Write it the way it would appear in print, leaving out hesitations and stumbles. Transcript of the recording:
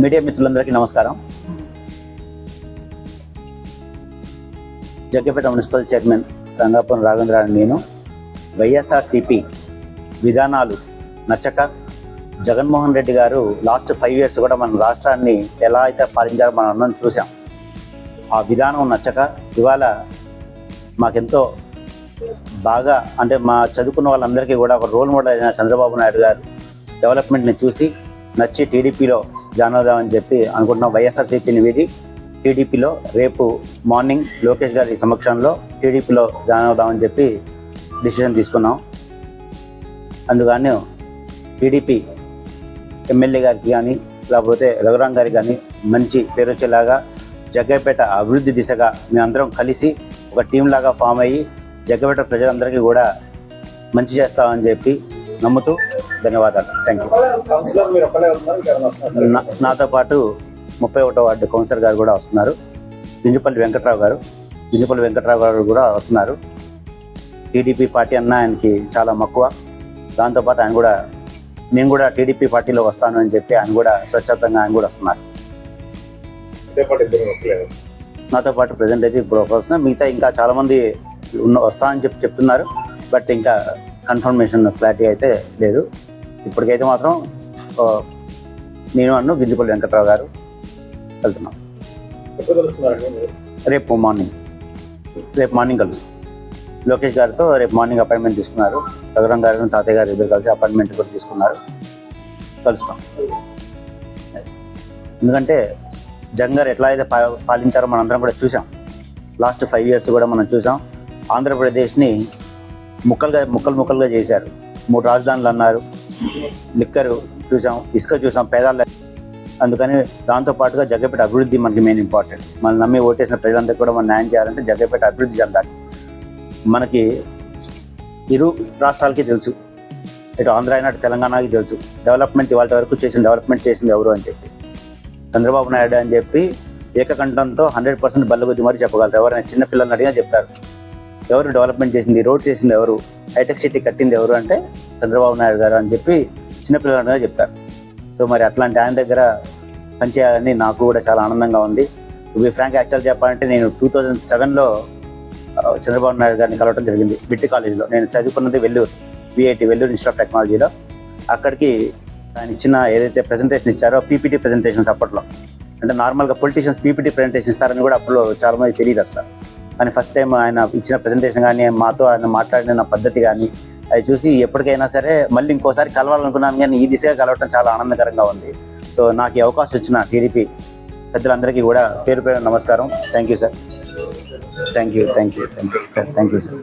Media మిత్రులందరికీ నమస్కారం. Jaggapeta municipal chairman Rangapuram Raghavendra నేను వైఎస్ఆర్సీపీ విధానాలు నచ్చక జగన్మోహన్ రెడ్డి గారు లాస్ట్ 5 years కూడా మన రాష్ట్రాన్ని ఎలా అయితే పాలించారో మనం అందరం చూసాం. ఆ విధానం నచ్చక ఇవాళ మాకెంతో బాగా అంటే మా చదువుకున్న వాళ్ళందరికీ కూడా ఒక రోల్ మోడల్ అయిన చంద్రబాబు నాయుడు గారు డెవలప్మెంట్ని చూసి నచ్చి టీడీపీలో జాయిన్ అవుదామని చెప్పి అనుకుంటున్నాం. వైఎస్ఆర్సీపీని వీడి టీడీపీలో రేపు మార్నింగ్ లోకేష్ గారి సమక్షంలో టీడీపీలో జాయిన్ అవుదామని చెప్పి డిసిషన్ తీసుకున్నాం. అందుకని టీడీపీ ఎమ్మెల్యే గారికి కానీ లేకపోతే రఘురాం గారికి కానీ మంచి పేరు వచ్చేలాగా జగ్గపేట అభివృద్ధి దిశగా మేమందరం కలిసి ఒక టీం లాగా ఫామ్ అయ్యి జగ్గపేట ప్రజలందరికీ కూడా మంచి చేస్తామని చెప్పి నమ్ముతూ ధన్యవాదాలు. Thank you. నాతో పాటు 31వ వార్డు కౌన్సిలర్ గారు కూడా వస్తున్నారు. దింజుపల్లి వెంకట్రావు గారు కూడా వస్తున్నారు. టీడీపీ పార్టీ అన్న ఆయనకి చాలా మక్కువ. దాంతోపాటు నేను కూడా టీడీపీ పార్టీలో వస్తాను అని చెప్పి ఆయన కూడా స్వచ్ఛతంగా ఆయన కూడా వస్తున్నారు. నాతో పాటు ప్రజెంట్ అయితే ఇప్పుడు వస్తున్నారు. మిగతా ఇంకా చాలామంది వస్తా అని చెప్తున్నారు. బట్ ఇంకా కన్ఫర్మేషన్ క్లారిటీ అయితే లేదు. ఇప్పటికైతే మాత్రం నేను గిరిజపల్లి వెంకట్రావు గారు వెళ్తున్నాం. రేపు మార్నింగ్ కలుస్తాం. లోకేష్ గారితో రేపు మార్నింగ్ అపాయింట్మెంట్ తీసుకున్నారు. రఘురాం గారు తాతయ్య గారు ఇద్దరు కలిసి అపాయింట్మెంట్ కూడా తీసుకున్నారు. కలుస్తాం. ఎందుకంటే జగన్ గారు ఎట్లా అయితే పాలించారో మనందరం కూడా చూసాం. లాస్ట్ 5 years కూడా మనం చూసాం. ఆంధ్రప్రదేశ్ని ముక్కలుగా చేశారు. 3 రాజధానులు అన్నారు. లిక్కరు చూసాం, ఇసుక చూసాం, పేదాలు. అందుకని దాంతోపాటుగా జగ్గపేట అభివృద్ధి మనకి మెయిన్ ఇంపార్టెంట్. మనం నమ్మి ఓటేసిన ప్రజలందరికీ కూడా మనం న్యాయం చేయాలంటే జగ్గపేట అభివృద్ధి చెందాలి. మనకి ఇరు రాష్ట్రాలకి తెలుసు, ఇటు ఆంధ్ర అయినా తెలంగాణకి తెలుసు డెవలప్మెంట్ ఇవాళ వరకు డెవలప్మెంట్ చేసింది ఎవరు అని చెప్పి చంద్రబాబు నాయుడు అని చెప్పి ఏకకంఠంతో 100% బల్లగుద్ది మరి చెప్పగలరు. ఎవరైనా చిన్నపిల్లల్ని అడిగినా చెప్తారు. ఎవరు డెవలప్మెంట్ చేసింది, రోడ్ చేసింది ఎవరు, హైటెక్ సిటీ కట్టింది ఎవరు అంటే చంద్రబాబు నాయుడు గారు అని చెప్పి చిన్నపిల్లలుగా చెప్తారు. సో మరి అట్లాంటి ఆయన దగ్గర పనిచేయాలని నాకు కూడా చాలా ఆనందంగా ఉంది. టు బి ఫ్రాంక్, యాక్చువల్ చెప్పాలంటే నేను 2007లో చంద్రబాబు నాయుడు గారిని కలవడం జరిగింది. బిట్టి కాలేజీలో. నేను చదువుకున్నది వెల్లూరు ఇన్స్టిట్యూట్ ఆఫ్ టెక్నాలజీలో. అక్కడికి ఆయన ఇచ్చిన ఏదైతే ప్రెజెంటేషన్ ఇచ్చారో పీపీటీ ప్రెజెంటేషన్స్ అప్పట్లో, అంటే నార్మల్గా పొలిటీషియన్స్ పీపీటీ ప్రెజెంటేషన్ ఇస్తారని కూడా అప్పుడు చాలామంది తెలియదు అసలు. కానీ ఫస్ట్ టైం ఆయన ఇచ్చిన ప్రెజెంటేషన్ కానీ మాతో ఆయన మాట్లాడిన పద్ధతి కానీ అది చూసి ఎప్పటికైనా సరే మళ్ళీ ఇంకోసారి కలవాలనుకున్నాను. కానీ ఈ దిశగా కలవటం చాలా ఆనందకరంగా ఉంది. సో నాకు ఈ అవకాశం ఇచ్చిన టీడీపీ పెద్దలందరికీ కూడా పేరు నమస్కారం. Thank you sir. Thank you sir.